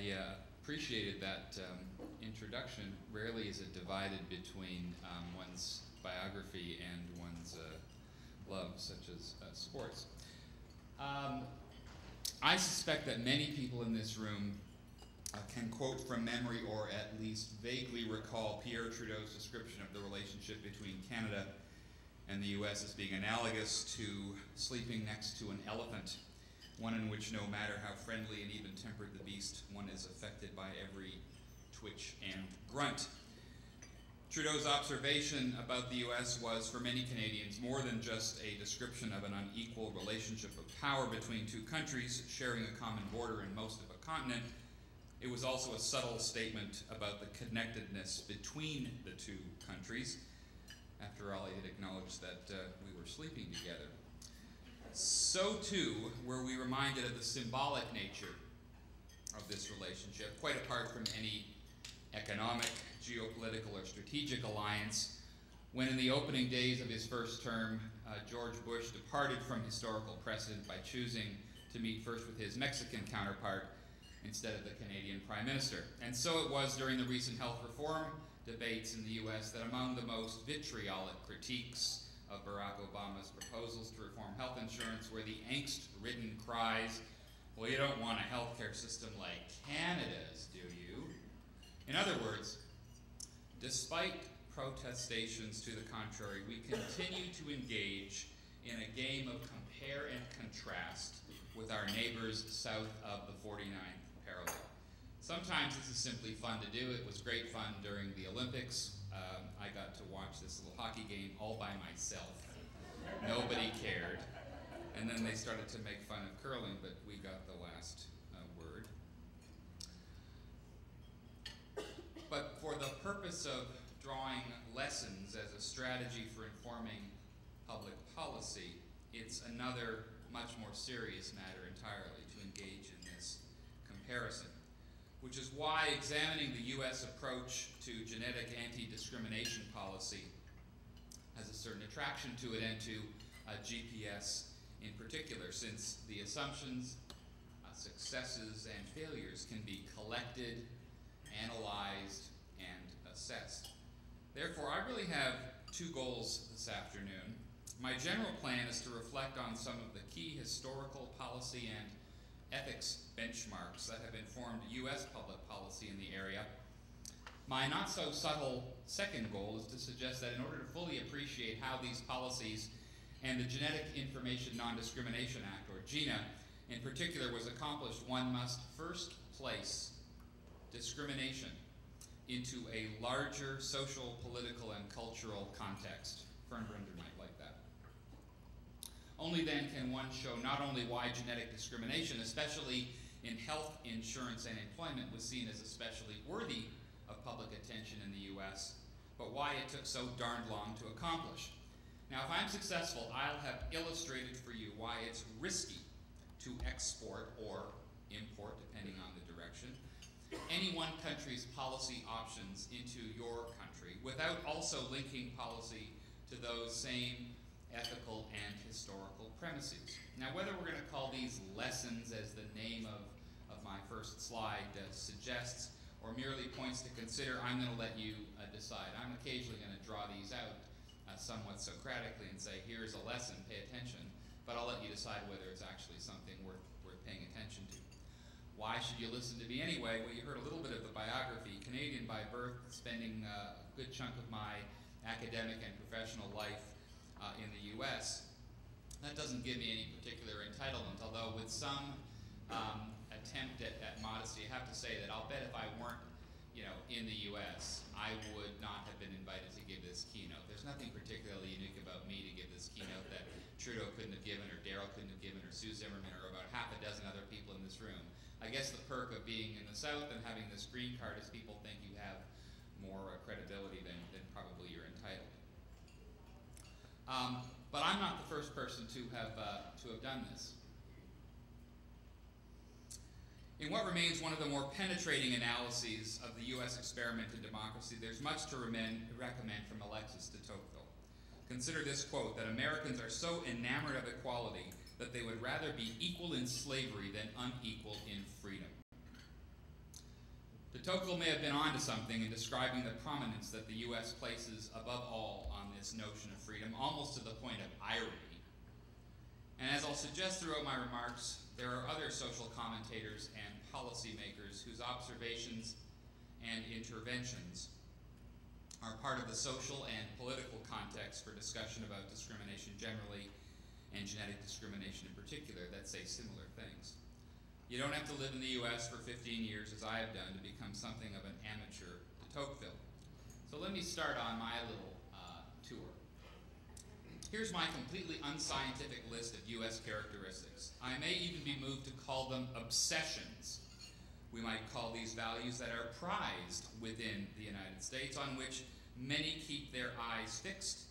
I appreciated that introduction. Rarely is it divided between one's biography and one's love, such as sports. I suspect that many people in this room can quote from memory or at least vaguely recall Pierre Trudeau's description of the relationship between Canada and the US as being analogous to sleeping next to an elephant, one in which no matter how friendly and even tempered the beast, one is affected by every twitch and grunt. Trudeau's observation about the US was, for many Canadians, more than just a description of an unequal relationship of power between two countries sharing a common border and most of a continent. It was also a subtle statement about the connectedness between the two countries. After all, he had acknowledged that we were sleeping together. So too were we reminded of the symbolic nature of this relationship, quite apart from any economic, geopolitical, or strategic alliance, when in the opening days of his first term, George Bush departed from historical precedent by choosing to meet first with his Mexican counterpart instead of the Canadian Prime Minister. And so it was during the recent health reform debates in the US that among the most vitriolic critiques of Barack Obama's proposals to reform health insurance were the angst-ridden cries, "Well, you don't want a healthcare system like Canada's, do you?" In other words, despite protestations to the contrary, we continue to engage in a game of compare and contrast with our neighbors south of the 49th parallel. Sometimes this is simply fun to do. It was great fun during the Olympics. I got to watch this little hockey game all by myself. Nobody cared. And then they started to make fun of curling, but we got the last word. But for the purpose of drawing lessons as a strategy for informing public policy, it's another much more serious matter entirely to engage in this comparison, which is why examining the US approach to genetic anti-discrimination policy has a certain attraction to it, and to GPS in particular, since the assumptions, successes, and failures can be collected, analyzed, and assessed. Therefore, I really have two goals this afternoon. My general plan is to reflect on some of the key historical, policy, and ethics benchmarks that have informed US public policy in the area. My not so subtle second goal is to suggest that in order to fully appreciate how these policies and the Genetic Information Non-Discrimination Act, or GINA, in particular was accomplished, one must first place discrimination into a larger social, political, and cultural context. Fernbrander might like that. Only then can one show not only why genetic discrimination, especially in health insurance and employment, was seen as especially worthy of public attention in the US, but why it took so darned long to accomplish. Now, if I'm successful, I'll have illustrated for you why it's risky to export or import, depending on the direction, any one country's policy options into your country without also linking policy to those same ethical and historical premises. Now, whether we're going to call these lessons, as the name of my first slide suggests, or merely points to consider, I'm going to let you decide. I'm occasionally going to draw these out somewhat Socratically and say, here's a lesson, pay attention, but I'll let you decide whether it's actually something worth paying attention to. Why should you listen to me anyway? Well, you heard a little bit of the biography. Canadian by birth, spending a good chunk of my academic and professional life in the US. That doesn't give me any particular entitlement, although with some attempt at modesty, I have to say that I'll bet if I weren't, in the US, I would not have been invited to give this keynote. There's nothing particularly unique about me to give this keynote that Trudeau couldn't have given, or Darrell couldn't have given, or Sue Zimmerman, or about half a dozen other people in this room. I guess the perk of being in the South and having this green card is people think you have more credibility than probably you're entitled. But I'm not the first person to have done this. In what remains one of the more penetrating analyses of the US experiment in democracy, there's much to recommend from Alexis de Tocqueville. Consider this quote, that Americans are so enamored of equality that they would rather be equal in slavery than unequal in freedom. De Tocqueville may have been onto something in describing the prominence that the U.S. places above all on this notion of freedom, almost to the point of irony. And as I'll suggest throughout my remarks, there are other social commentators and policymakers whose observations and interventions are part of the social and political context for discussion about discrimination generally and genetic discrimination in particular that say similar things. You don't have to live in the US for 15 years, as I have done, to become something of an amateur de Tocqueville. So let me start on my little tour. Here's my completely unscientific list of US characteristics. I may even be moved to call them obsessions. We might call these values that are prized within the United States, on which many keep their eyes fixed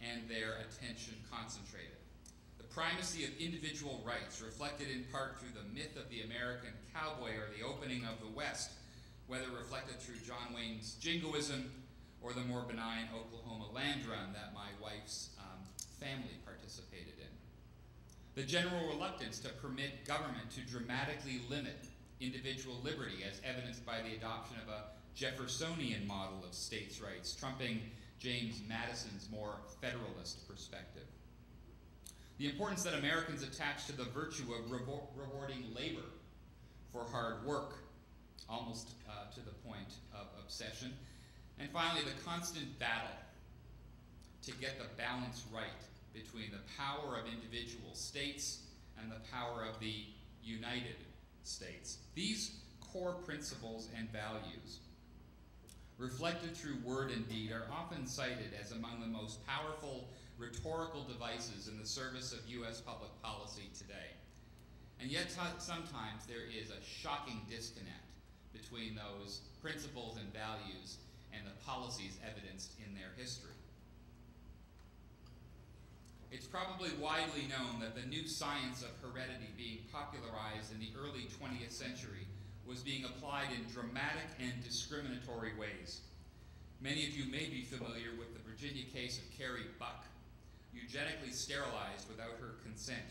and their attention concentrated. The primacy of individual rights, reflected in part through the myth of the American cowboy or the opening of the West, whether reflected through John Wayne's jingoism or the more benign Oklahoma land run that my wife's family participated in. The general reluctance to permit government to dramatically limit individual liberty, as evidenced by the adoption of a Jeffersonian model of states' rights, trumping James Madison's more federalist perspective. The importance that Americans attach to the virtue of rewarding labor for hard work, almost to the point of obsession. And finally, the constant battle to get the balance right between the power of individual states and the power of the United States. These core principles and values, reflected through word and deed, are often cited as among the most powerful rhetorical devices in the service of U.S. public policy today. And yet sometimes there is a shocking disconnect between those principles and values and the policies evidenced in their history. It's probably widely known that the new science of heredity being popularized in the early 20th century was being applied in dramatic and discriminatory ways. Many of you may be familiar with the Virginia case of Carrie Buck, eugenically sterilized without her consent,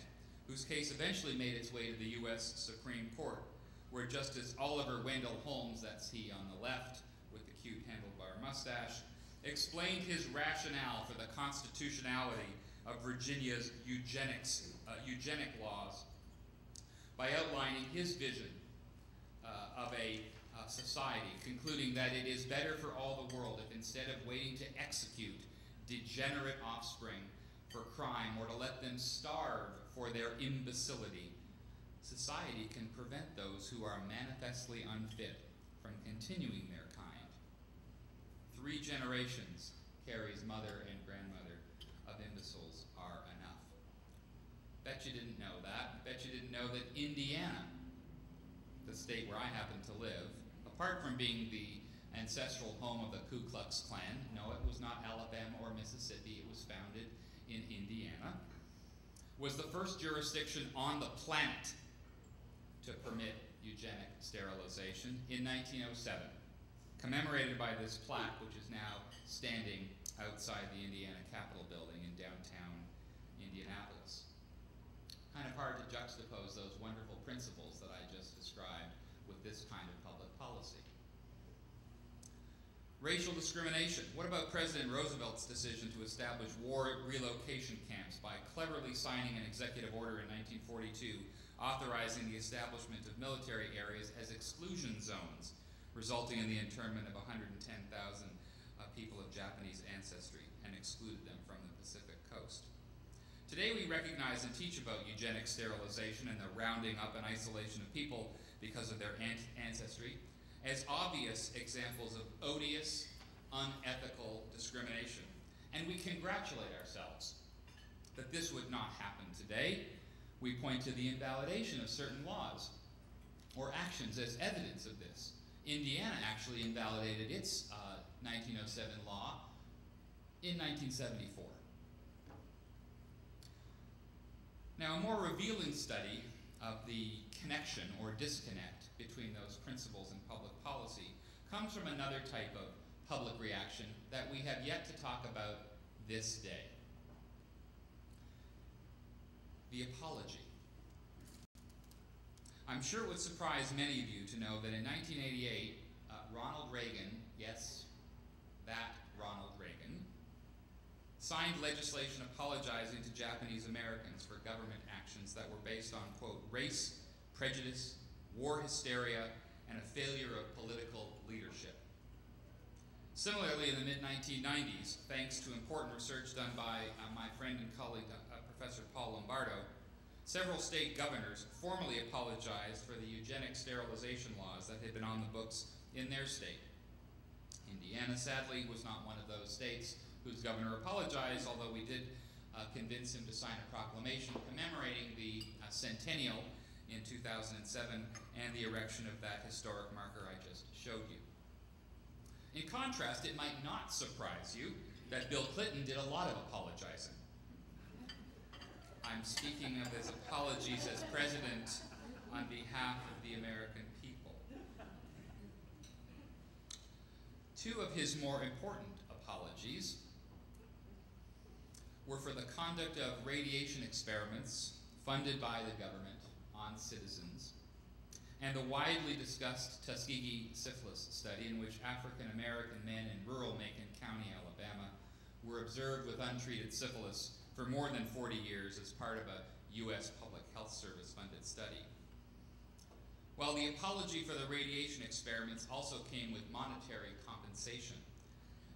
whose case eventually made its way to the U.S. Supreme Court, where Justice Oliver Wendell Holmes, that's he on the left with the cute handlebar mustache, explained his rationale for the constitutionality of Virginia's eugenic laws by outlining his vision of a society, concluding that it is better for all the world if instead of waiting to execute degenerate offspring for crime or to let them starve for their imbecility, society can prevent those who are manifestly unfit from continuing their kind. 3 generations, Carrie's mother and grandmother, of imbeciles are enough. Bet you didn't know that. Bet you didn't know that Indiana, the state where I happen to live, apart from being the ancestral home of the Ku Klux Klan, no, it was not Alabama or Mississippi, it was founded in Indiana, was the first jurisdiction on the planet to permit eugenic sterilization in 1907, commemorated by this plaque, which is now standing outside the Indiana Capitol building in downtown Indianapolis. Kind of hard to juxtapose those wonderful principles that I just described with this kind of public policy. Racial discrimination. What about President Roosevelt's decision to establish war relocation camps by cleverly signing an executive order in 1942 authorizing the establishment of military areas as exclusion zones, resulting in the internment of 110,000 people of Japanese ancestry and excluded them from the Pacific coast. Today we recognize and teach about eugenic sterilization and the rounding up and isolation of people because of their ancestry as obvious examples of odious, unethical discrimination. And we congratulate ourselves that this would not happen today. We point to the invalidation of certain laws or actions as evidence of this. Indiana actually invalidated its 1907 law in 1974. Now, a more revealing study of the connection or disconnect between those principles and public policy comes from another type of public reaction that we have yet to talk about this day. The apology. I'm sure it would surprise many of you to know that in 1988, Ronald Reagan, yes, that Ronald Reagan, signed legislation apologizing to Japanese Americans for government actions that were based on, quote, race, prejudice, war hysteria, and a failure of political leadership. Similarly, in the mid-1990s, thanks to important research done by my friend and colleague, Professor Paul Lombardo, several state governors formally apologized for the eugenic sterilization laws that had been on the books in their state. Indiana, sadly, was not one of those states whose governor apologized, although we did convince him to sign a proclamation commemorating the centennial in 2007 and the erection of that historic marker I just showed you. In contrast, it might not surprise you that Bill Clinton did a lot of apologizing. I'm speaking of his apologies as president on behalf of the American people. Two of his more important apologies were for the conduct of radiation experiments funded by the government on citizens, and the widely discussed Tuskegee syphilis study in which African American men in rural Macon County, Alabama, were observed with untreated syphilis for more than 40 years as part of a U.S. Public Health Service funded study. While the apology for the radiation experiments also came with monetary compensation,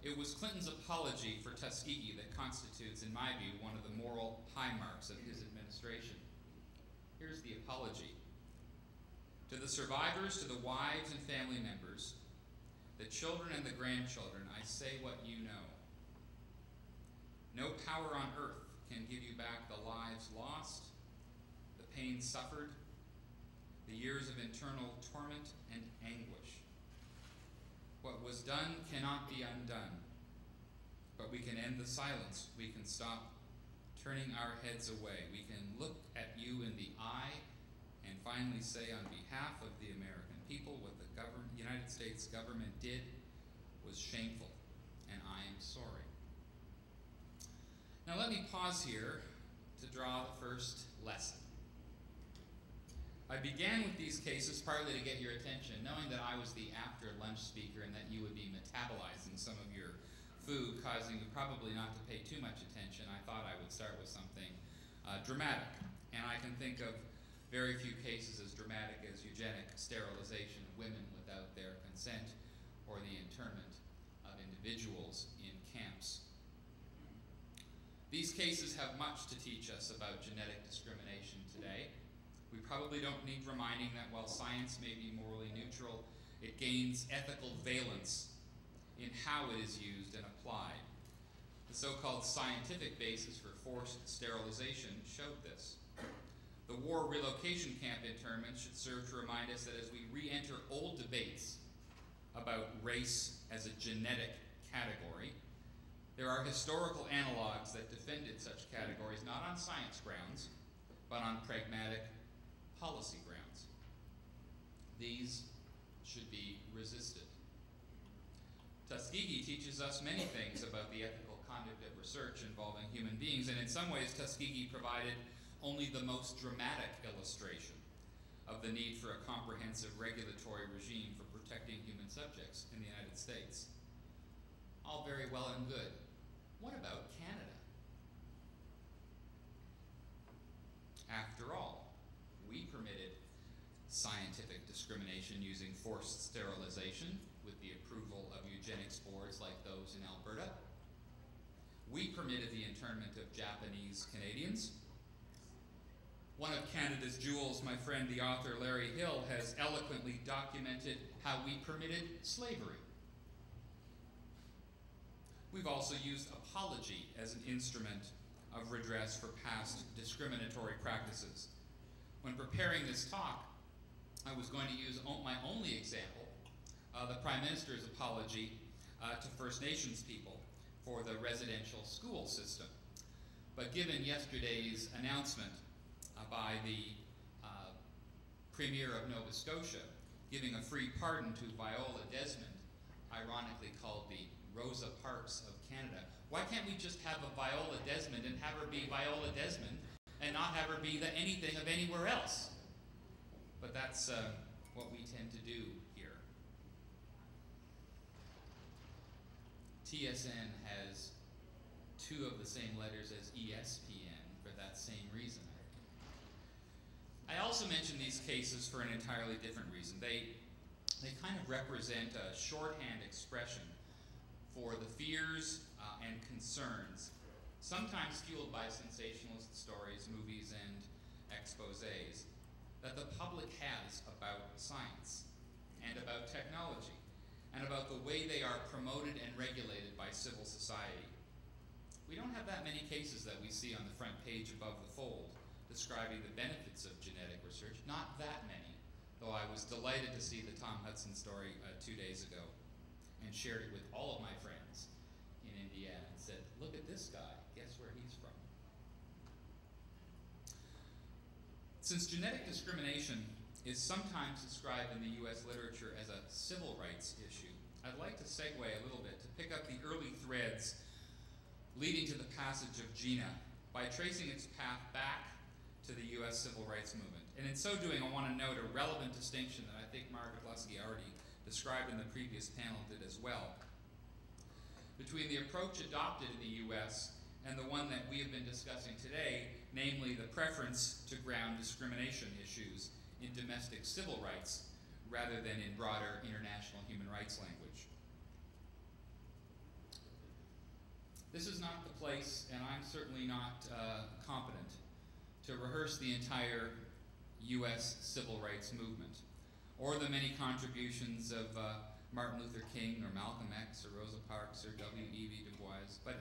it was Clinton's apology for Tuskegee that constitutes, in my view, one of the moral high marks of his administration. Here's the apology. To the survivors, to the wives and family members, the children and the grandchildren, I say what you know. No power on earth can give you back the lives lost, the pain suffered, the years of internal torment and anguish. What was done cannot be undone, but we can end the silence. We can stop turning our heads away. We can look at you in the eye and finally say, on behalf of the American people, what the United States government did was shameful, and I am sorry. Now let me pause here to draw the first lesson. I began with these cases partly to get your attention, knowing that I was the after-lunch speaker and that you would be metabolizing some of your food, causing you probably not to pay too much attention. I thought I would start with something dramatic, and I can think of very few cases as dramatic as eugenic sterilization of women without their consent or the internment of individuals in camps. These cases have much to teach us about genetic discrimination today. We probably don't need reminding that while science may be morally neutral, it gains ethical valence in how it is used and applied. The so-called scientific basis for forced sterilization showed this. The war relocation camp internment should serve to remind us that as we re-enter old debates about race as a genetic category, there are historical analogs that defended such categories not on science grounds, but on pragmatic policy grounds. These should be resisted. Tuskegee teaches us many things about the ethical conduct of research involving human beings, and in some ways Tuskegee provided only the most dramatic illustration of the need for a comprehensive regulatory regime for protecting human subjects in the United States. All very well and good. What about Canada? After all, we permitted scientific discrimination using forced sterilization with the approval of eugenics boards like those in Alberta. We permitted the internment of Japanese Canadians. One of Canada's jewels, my friend, the author Larry Hill, has eloquently documented how we permitted slavery. We've also used apology as an instrument of redress for past discriminatory practices. When preparing this talk, I was going to use my only example, the Prime Minister's apology to First Nations people for the residential school system. But given yesterday's announcement by the Premier of Nova Scotia giving a free pardon to Viola Desmond, ironically called the Rosa Parks of Canada, why can't we just have a Viola Desmond and have her be Viola Desmond and not have her be the anything of anywhere else? But that's what we tend to do here. TSN has 2 of the same letters as ESPN for that same reason. I also mention these cases for an entirely different reason. They kind of represent a shorthand expression for the fears and concerns, sometimes fueled by sensationalist stories, movies, and exposés, that the public has about science and about technology and about the way they are promoted and regulated by civil society. We don't have that many cases that we see on the front page above the fold describing the benefits of genetic research. Not that many, though I was delighted to see the Tom Hudson story 2 days ago and shared it with all of my friends in Indiana and said, look at this guy, guess where he's from? Since genetic discrimination is sometimes described in the US literature as a civil rights issue, I'd like to segue a little bit to pick up the early threads leading to the passage of GINA by tracing its path back to the US civil rights movement. And in so doing, I want to note a relevant distinction that I think Margaret Lusky already described in the previous panel did as well, between the approach adopted in the US and the one that we have been discussing today, namely the preference to ground discrimination issues in domestic civil rights rather than in broader international human rights language. This is not the place, and I'm certainly not competent to rehearse the entire US civil rights movement, or the many contributions of Martin Luther King, or Malcolm X, or Rosa Parks, or W.E.B. Du Bois, but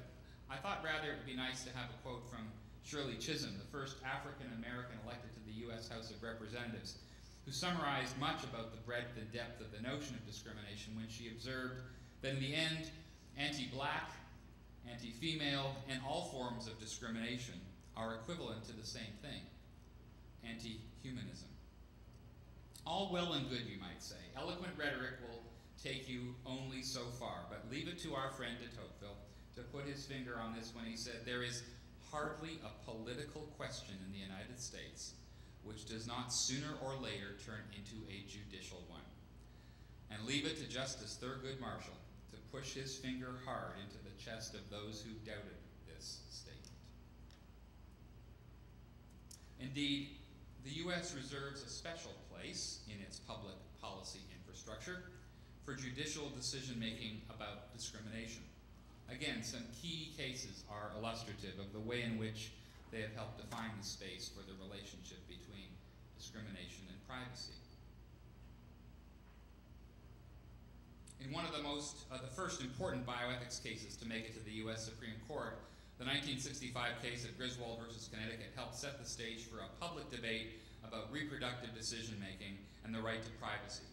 I thought rather it would be nice to have a quote from Shirley Chisholm, the first African-American elected to the US House of Representatives, who summarized much about the breadth and depth of the notion of discrimination when she observed that in the end, anti-black, anti-female, and all forms of discrimination are equivalent to the same thing, anti-humanism. All well and good, you might say. Eloquent rhetoric will take you only so far, but leave it to our friend de Tocqueville to put his finger on this when he said, there is hardly a political question in the United States which does not sooner or later turn into a judicial one. And leave it to Justice Thurgood Marshall to push his finger hard into the chest of those who doubted this statement. Indeed, the U.S. reserves a special place in its public policy infrastructure for judicial decision-making about discrimination. Again, some key cases are illustrative of the way in which they have helped define the space for the relationship between discrimination and privacy. In one of the first important bioethics cases to make it to the U.S. Supreme Court, the 1965 case of Griswold versus Connecticut helped set the stage for a public debate about reproductive decision-making and the right to privacy.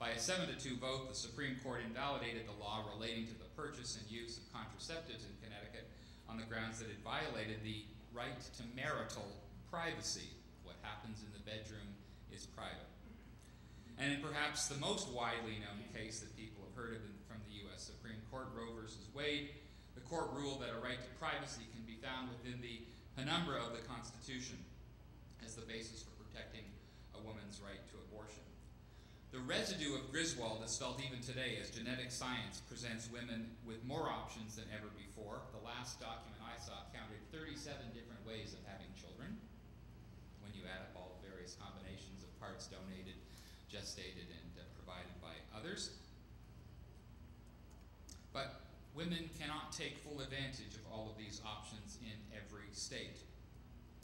By a 7-2 vote, the Supreme Court invalidated the law relating to the purchase and use of contraceptives in Connecticut on the grounds that it violated the right to marital privacy. What happens in the bedroom is private. And in perhaps the most widely known case that people have heard of from the U.S. Supreme Court, Roe versus Wade, the court ruled that a right to privacy can be found within the penumbra of the Constitution as the basis for protecting a woman's right to abortion. The residue of Griswold is felt even today as genetic science presents women with more options than ever before. The last document I saw counted 37 different ways of having children, when you add up all the various combinations of parts donated, gestated, and provided by others. But women cannot take full advantage of all of these options in every state.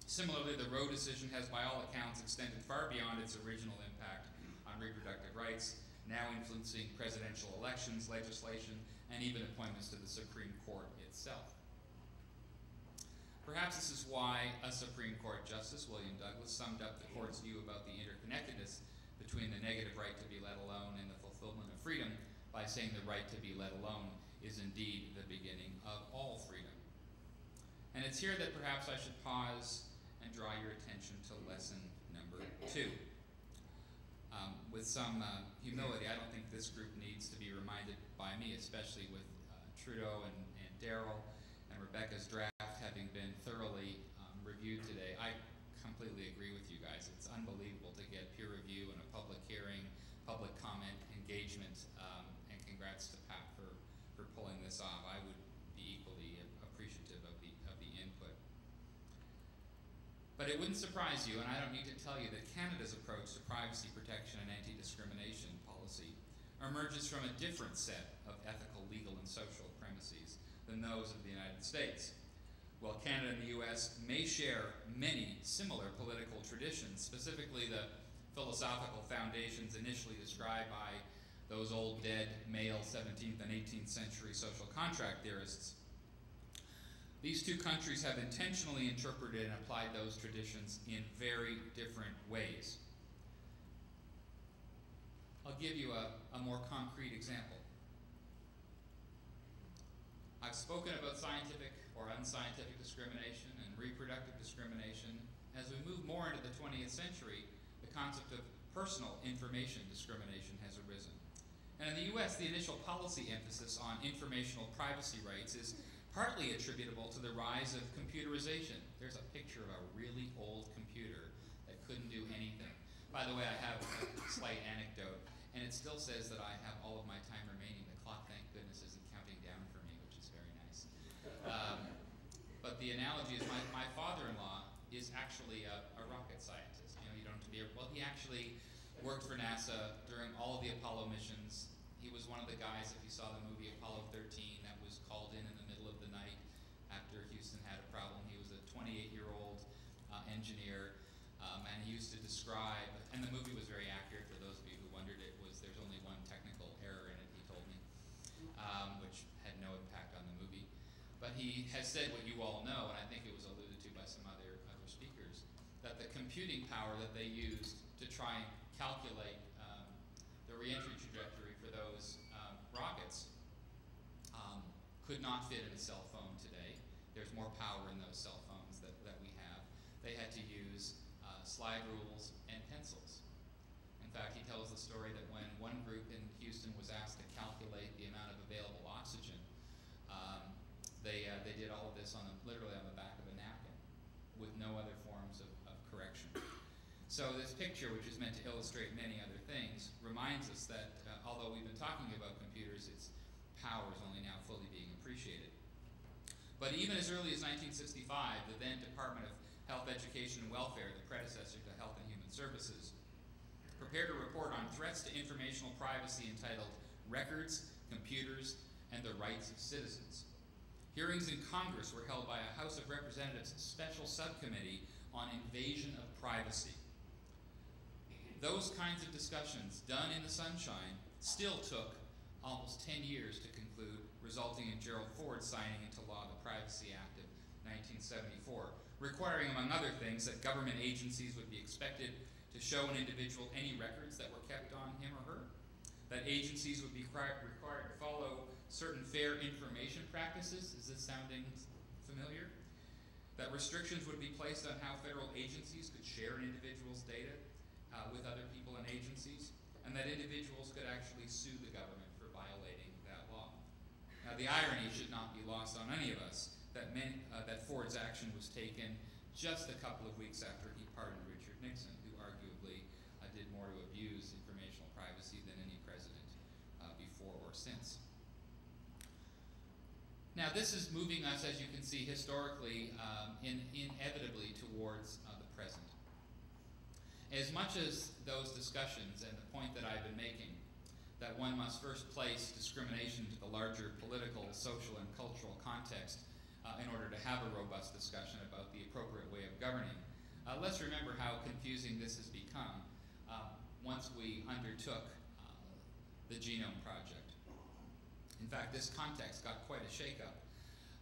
Similarly, the Roe decision has, by all accounts, extended far beyond its original impact on reproductive rights, now influencing presidential elections, legislation, and even appointments to the Supreme Court itself. Perhaps this is why a Supreme Court Justice, William Douglas, summed up the court's view about the interconnectedness between the negative right to be let alone and the fulfillment of freedom by saying the right to be let alone is indeed the beginning of all freedom. And it's here that perhaps I should pause and draw your attention to lesson number 2. With some humility, I don't think this group needs to be reminded by me, especially with Trudeau and Daryl and Rebecca's draft having been thoroughly reviewed today. I completely agree with you guys. It's unbelievable to get peer review and a public hearing, public comment, engagement, and congrats to Pat for pulling this off. I But it wouldn't surprise you, and I don't need to tell you, that Canada's approach to privacy protection and anti-discrimination policy emerges from a different set of ethical, legal, and social premises than those of the United States. While Canada and the US may share many similar political traditions, specifically the philosophical foundations initially described by those old dead male 17th and 18th century social contract theorists, these two countries have intentionally interpreted and applied those traditions in very different ways. I'll give you a more concrete example. I've spoken about scientific or unscientific discrimination and reproductive discrimination. As we move more into the 20th century, the concept of personal information discrimination has arisen. And in the US, the initial policy emphasis on informational privacy rights is partly attributable to the rise of computerization. There's a picture of a really old computer that couldn't do anything. By the way, I have a slight anecdote, and it still says that I have all of my time remaining. The clock, thank goodness, isn't counting down for me, which is very nice. But the analogy is my father-in-law is actually a rocket scientist. You don't have to be, well, he actually worked for NASA during all of the Apollo missions. He was one of the guys, if you saw the movie Apollo 13, that was called in the middle of the night after Houston had a problem. He was a 28-year-old engineer, and he used to describe, and the movie was very accurate for those of you who wondered, there's only one technical error in it, he told me, which had no impact on the movie. But he has said what you all know, and I think it was alluded to by some other speakers, that the computing power that they used to try and calculate the reentry trajectory for those rockets could not fit in a cell phone today. There's more power in those cell phones that we have. They had to use slide rules and pencils. In fact, he tells the story that when one group in Houston was asked to calculate the amount of available oxygen, they did all of this literally on the back of a napkin with no other forms of correction. So this picture, which is meant to illustrate many other things, reminds us that although we've been talking about computers, its power is only now fully being appreciated. But even as early as 1965, the then Department of Health, Education, and Welfare, the predecessor to Health and Human Services, prepared a report on threats to informational privacy entitled Records, Computers, and the Rights of Citizens. Hearings in Congress were held by a House of Representatives special subcommittee on invasion of privacy. Those kinds of discussions, done in the sunshine, still took almost 10 years to conclude, resulting in Gerald Ford signing into law the Privacy Act of 1974, requiring, among other things, that government agencies would be expected to show an individual any records that were kept on him or her, that agencies would be required to follow certain fair information practices. Is this sounding familiar? That restrictions would be placed on how federal agencies could share an individual's data with other people and agencies, and that individuals could actually sue the government for violating that law. Now, the irony should not be lost on any of us that Ford's action was taken just a couple of weeks after he pardoned Richard Nixon, who arguably did more to abuse informational privacy than any president before or since. Now, this is moving us, as you can see, historically, inevitably towards the present. As much as those discussions and the point that I've been making, that one must first place discrimination into the larger political, social, and cultural context in order to have a robust discussion about the appropriate way of governing, let's remember how confusing this has become once we undertook the Genome Project. In fact, this context got quite a shakeup,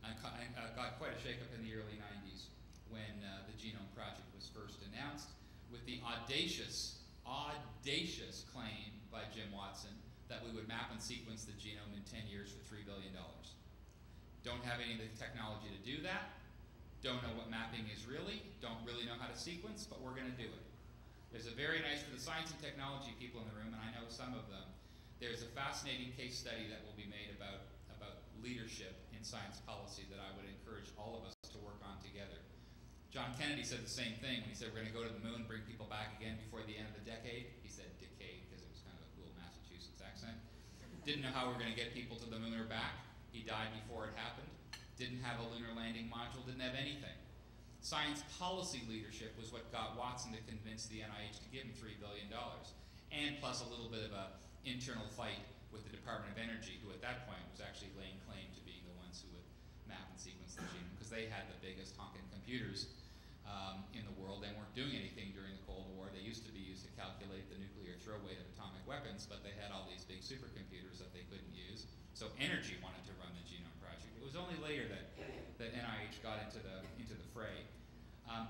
in the early 90s when the Genome Project was first announced, with the audacious claim by Jim Watson that we would map and sequence the genome in 10 years for $3 billion. Don't have any of the technology to do that, don't know what mapping is really, don't really know how to sequence, but we're going to do it. There's a very nice, for the science and technology people in the room, and I know some of them, there's a fascinating case study that will be made about leadership in science policy that I would encourage all of us to work on together. John Kennedy said the same thing when he said we're going to go to the moon, bring people back again before the end of the decade. He said decade because it was kind of a cool Massachusetts accent. Didn't know how we were going to get people to the moon or back. He died before it happened. Didn't have a lunar landing module, didn't have anything. Science policy leadership was what got Watson to convince the NIH to give him $3 billion, and plus a little bit of an internal fight with the Department of Energy, who at that point was actually laying claim to being the ones who would map and sequence the genome, because they had the biggest honking computers in the world and weren't doing anything during the Cold War. They used to be used to calculate the nuclear throw weight of atomic weapons, but they had all these big supercomputers that they couldn't use. So energy wanted to run the genome project. It was only later that NIH got into the fray.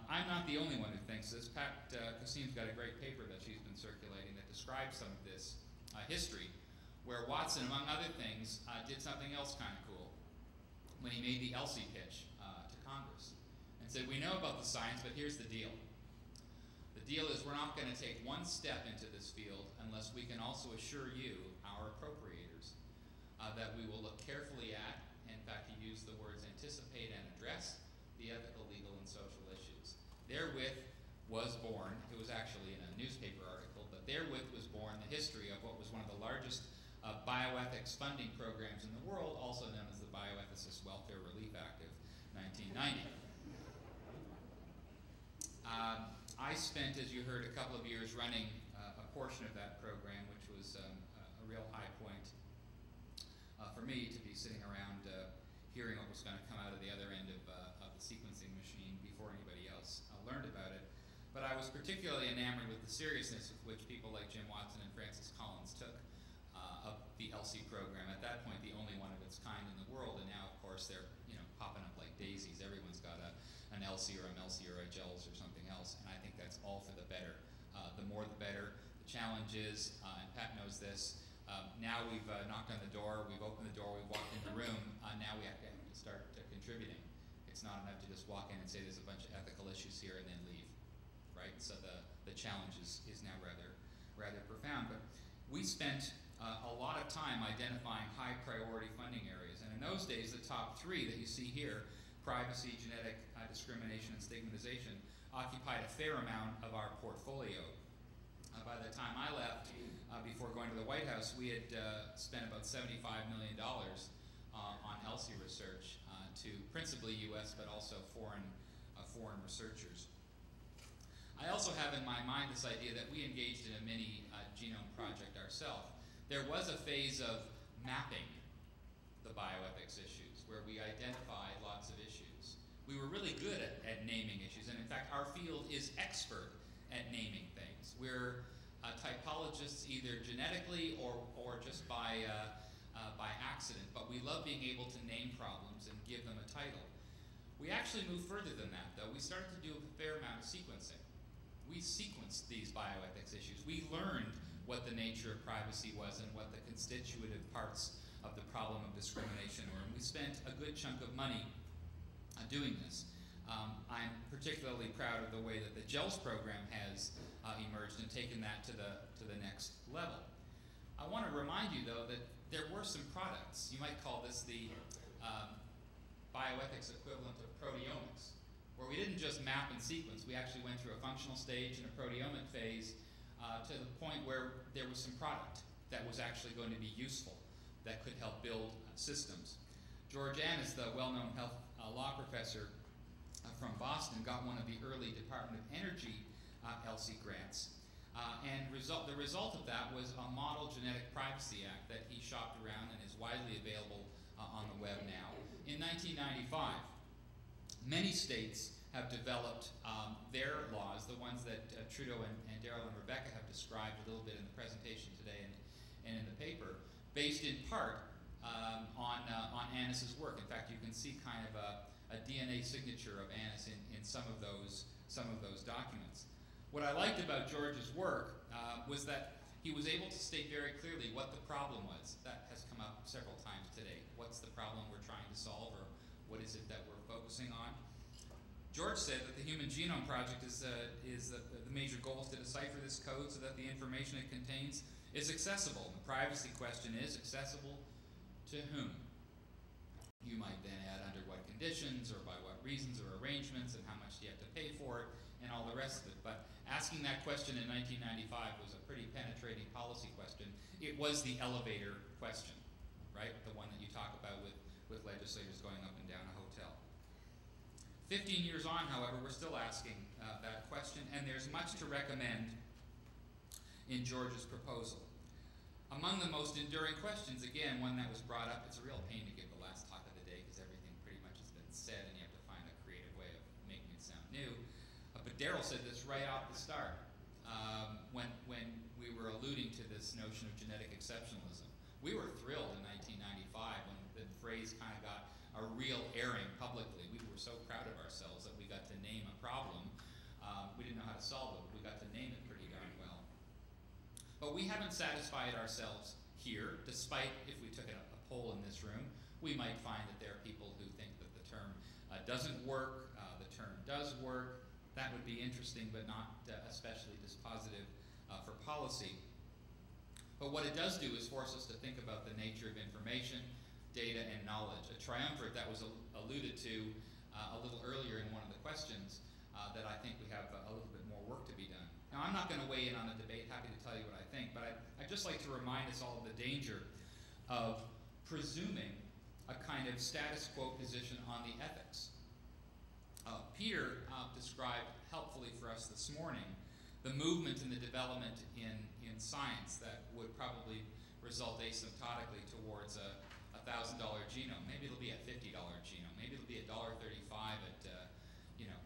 I'm not the only one who thinks this. Pat Kasim's got a great paper that she's been circulating that describes some of this history, where Watson, among other things, did something else kind of cool when he made the ELSI pitch to Congress and said, we know about the science, but here's the deal. The deal is we're not going to take one step into this field unless we can also assure you, our appropriators, that we will look carefully at, in fact he used the words anticipate and address, the ethical, legal, and social issues. Therewith was born, it was actually in a newspaper article, but therewith was born the history of what was one of the largest bioethics funding programs in the world, also known as the Bioethicist Welfare Relief Act of 1990. I spent, as you heard, a couple of years running a portion of that program, which was a real high point for me to be sitting around hearing what was going to come out of the other end of the sequencing machine before anybody else learned about it. But I was particularly enamored with the seriousness with which people like Jim Watson and Francis Collins took of the ELSI program. At that point, the only one of its kind in the world, and now, of course, they're popping up like daisies. Everyone's got an ELSI or a MELSI or a GELS or something else, and I think that's all for the better. The more the better. The challenge is, and Pat knows this, now we've knocked on the door, we've opened the door, we've walked in the room, now we have to start contributing. It's not enough to just walk in and say there's a bunch of ethical issues here and then leave, right? So the challenge is now rather profound. But we spent a lot of time identifying high priority funding areas, and in those days the top three that you see here, privacy, genetic discrimination, and stigmatization, occupied a fair amount of our portfolio. By the time I left, before going to the White House, we had spent about $75 million on ELSI research to principally U.S. but also foreign researchers. I also have in my mind this idea that we engaged in a mini genome project ourselves. There was a phase of mapping the bioethics issues where we identified lots of issues. We were really good at naming issues, and in fact our field is expert at naming things. We're typologists either genetically or just by accident, but we love being able to name problems and give them a title. We actually moved further than that, though. We started to do a fair amount of sequencing. We sequenced these bioethics issues. We learned what the nature of privacy was and what the constitutive parts of the problem of discrimination were, and we spent a good chunk of money doing this. I'm particularly proud of the way that the GELS program has emerged and taken that to the next level. I want to remind you, though, that there were some products. You might call this the bioethics equivalent of proteomics, where we didn't just map and sequence. We actually went through a functional stage and a proteomic phase to the point where there was some product that was actually going to be useful, that could help build systems. George Annis, the well-known health law professor from Boston, got one of the early Department of Energy ELSI grants. And the result of that was a model genetic privacy act that he shopped around and is widely available on the web now. In 1995, many states have developed their laws, the ones that Trudeau and Daryl and Rebecca have described a little bit in the presentation today and in the paper, based in part on Annis's work. In fact, you can see kind of a DNA signature of Annis in some of those documents. What I liked about George's work was that he was able to state very clearly what the problem was. That has come up several times today. What's the problem we're trying to solve, or what is it that we're focusing on? George said that the Human Genome Project is the major goal is to decipher this code so that the information it contains is accessible. The privacy question is accessible to whom? You might then add under what conditions or by what reasons or arrangements and how much do you have to pay for it and all the rest of it. But asking that question in 1995 was a pretty penetrating policy question. It was the elevator question, right? The one that you talk about with legislators going up and down a hotel. 15 years on, however, we're still asking that question, and there's much to recommend in George's proposal. Among the most enduring questions, again, one that was brought up, it's a real pain to give the last talk of the day because everything pretty much has been said and you have to find a creative way of making it sound new. But Daryl said this right off the start when we were alluding to this notion of genetic exceptionalism. We were thrilled in 1995 when the phrase kind of got a real airing publicly. We were so proud of ourselves that we got to name a problem. We didn't know how to solve it, but we got to name it pretty darn well. But we haven't satisfied ourselves here, despite if we took a poll in this room, we might find that there are people who think that the term doesn't work, the term does work. That would be interesting, but not especially dispositive for policy. But what it does do is force us to think about the nature of information, data, and knowledge. A triumvirate that was alluded to a little earlier in one of the questions that I think we have a little bit more work to be done. Now, I'm not going to weigh in on the debate, happy to tell you what I think, but I'd just like to remind us all of the danger of presuming a kind of status quo position on the ethics. Peter described helpfully for us this morning the movement and the development in science that would probably result asymptotically towards a $1,000 genome. Maybe it'll be a $50 genome. Maybe it'll be $1.35 at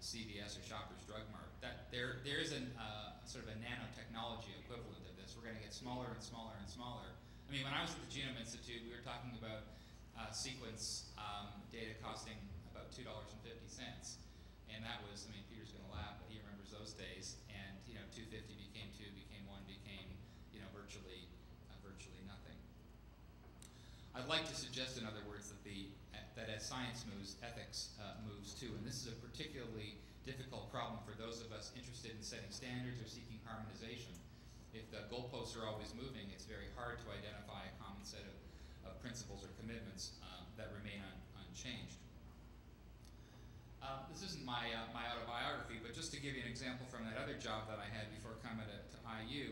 CVS or Shoppers Drug Mart. There is sort of a nanotechnology equivalent of this. We're going to get smaller and smaller and smaller. I mean, when I was at the Genome Institute, we were talking about sequence data costing about $2.50. And that was, I mean, Peter's going to laugh, but he remembers those days. And, 250 became 2, became 1, became, virtually nothing. I'd like to suggest, in other words, that as science moves, ethics moves too. And this is a particularly difficult problem for those of us interested in setting standards or seeking harmonization. If the goalposts are always moving, it's very hard to identify a common set of principles or commitments that remain unchanged. This isn't my autobiography, but just to give you an example from that other job that I had before coming to IU,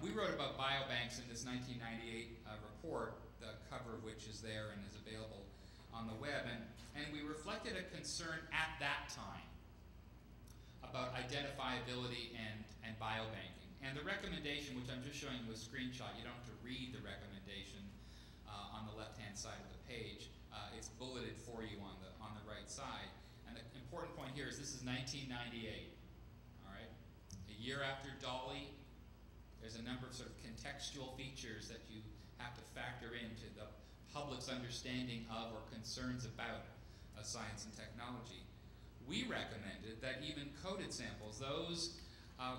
we wrote about biobanks in this 1998 report, the cover of which is there and is available on the web, and we reflected a concern at that time about identifiability and biobanking. And the recommendation, which I'm just showing you a screenshot, you don't have to read the recommendation on the left-hand side of the page. It's bulleted for you on the right side. And the important point here is this is 1998, all right? A year after Dolly, there's a number of sort of contextual features that you have to factor into the public's understanding of or concerns about science and technology. We recommended that even coded samples, those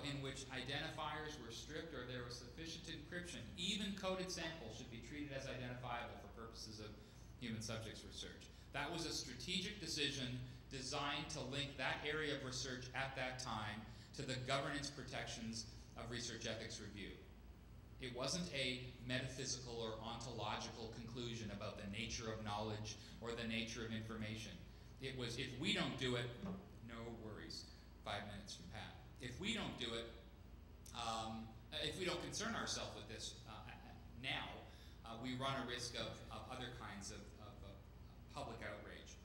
in which identifiers were stripped or there was sufficient encryption, even coded samples should be treated as identifiable for purposes of human subjects research. That was a strategic decision designed to link that area of research at that time to the governance protections of research ethics review. It wasn't a metaphysical or ontological conclusion about the nature of knowledge or the nature of information. It was, if we don't do it, no worries, 5 minutes from Pat. If we don't do it, if we don't concern ourselves with this now, we run a risk of other kinds of public outrage.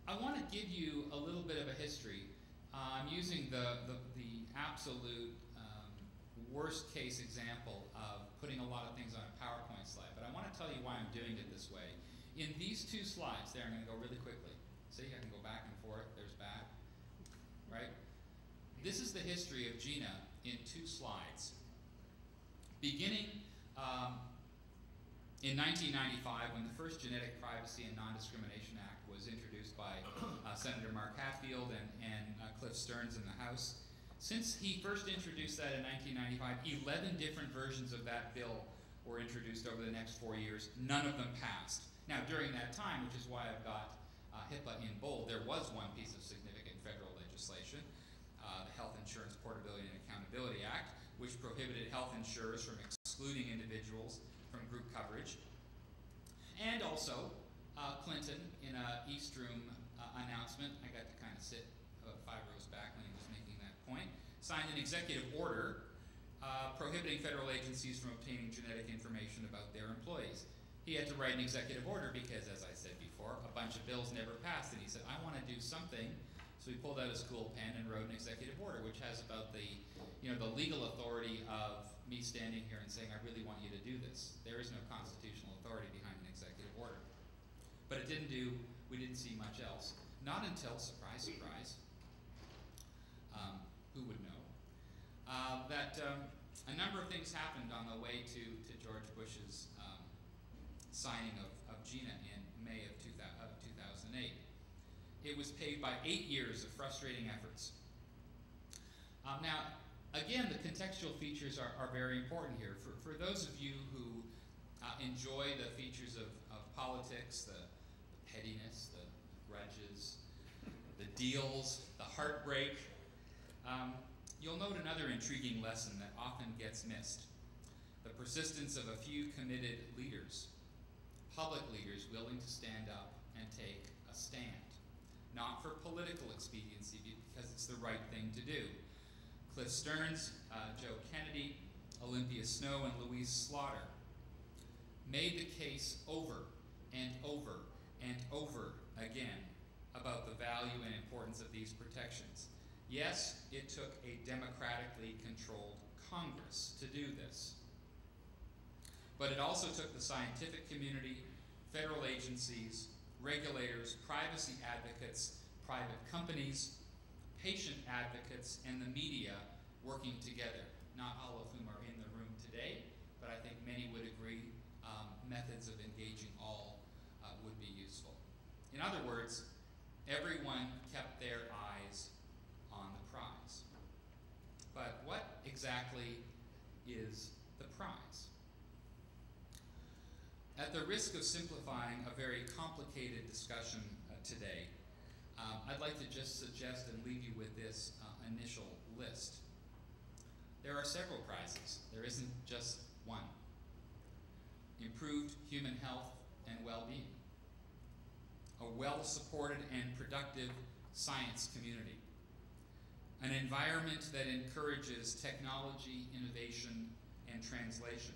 I want to give you a little bit of a history. I'm using the absolute worst case example of putting a lot of things on a PowerPoint slide, but I want to tell you why I'm doing it this way. In these 2 slides, there, I'm going to go really quickly. See, I can go back and forth, there's back, right? This is the history of GINA in 2 slides. Beginning in 1995, when the first Genetic Privacy and Non-Discrimination Act was introduced by Senator Mark Hatfield and Cliff Stearns in the House. Since he first introduced that in 1995, 11 different versions of that bill were introduced over the next 4 years. None of them passed. Now, during that time, which is why I've got HIPAA in bold, there was one piece of significant federal legislation, the Health Insurance Portability and Accountability Act, which prohibited health insurers from excluding individuals from group coverage. And also, Clinton, in an East Room announcement, I got to kind of sit about 5 rows back when he was making that point, signed an executive order prohibiting federal agencies from obtaining genetic information about their employees. he had to write an executive order because, as I said before, a bunch of bills never passed, and he said, I want to do something. So he pulled out his school pen and wrote an executive order, which has about the legal authority of me standing here and saying, I really want you to do this. There is no constitutional authority behind an executive order. But we didn't see much else. Not until, surprise, surprise, who would know, that a number of things happened on the way to George Bush's signing of GINA in May of 2008. It was paved by 8 years of frustrating efforts. Now, again, the contextual features are very important here. For those of you who enjoy the features of politics, the pettiness, the grudges, the deals, the heartbreak, you'll note another intriguing lesson that often gets missed. The persistence of a few committed leaders, public leaders willing to stand up and take a stand. Not for political expediency, because it's the right thing to do. Cliff Stearns, Joe Kennedy, Olympia Snow, and Louise Slaughter made the case over and over and over again about the value and importance of these protections. Yes, it took a democratically controlled Congress to do this. But it also took the scientific community, federal agencies, regulators, privacy advocates, private companies, patient advocates, and the media working together. Not all of whom are in the room today, but I think many would agree methods of engaging all would be useful. In other words, everyone kept their eyes on the prize. But what exactly is the prize? At the risk of simplifying a very complicated discussion today, I'd like to just suggest and leave you with this initial list. There are several prizes. There isn't just one. Improved human health and well-being. A well-supported and productive science community. An environment that encourages technology, innovation, and translation.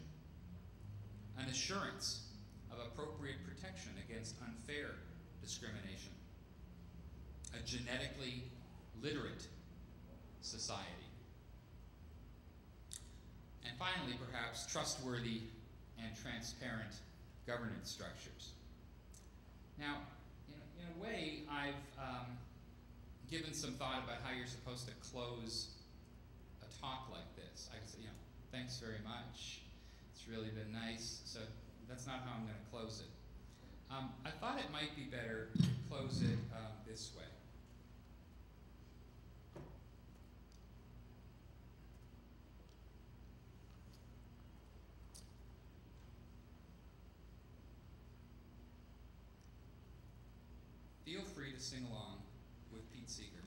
An assurance of appropriate protection against unfair discrimination. A genetically literate society. And finally, perhaps, trustworthy and transparent governance structures. Now, in a way, I've given some thought about how you're supposed to close a talk like this. I could say, thanks very much. It's really been nice. So that's not how I'm going to close it. I thought it might be better to close it this way. Feel free to sing along with Pete Seeger.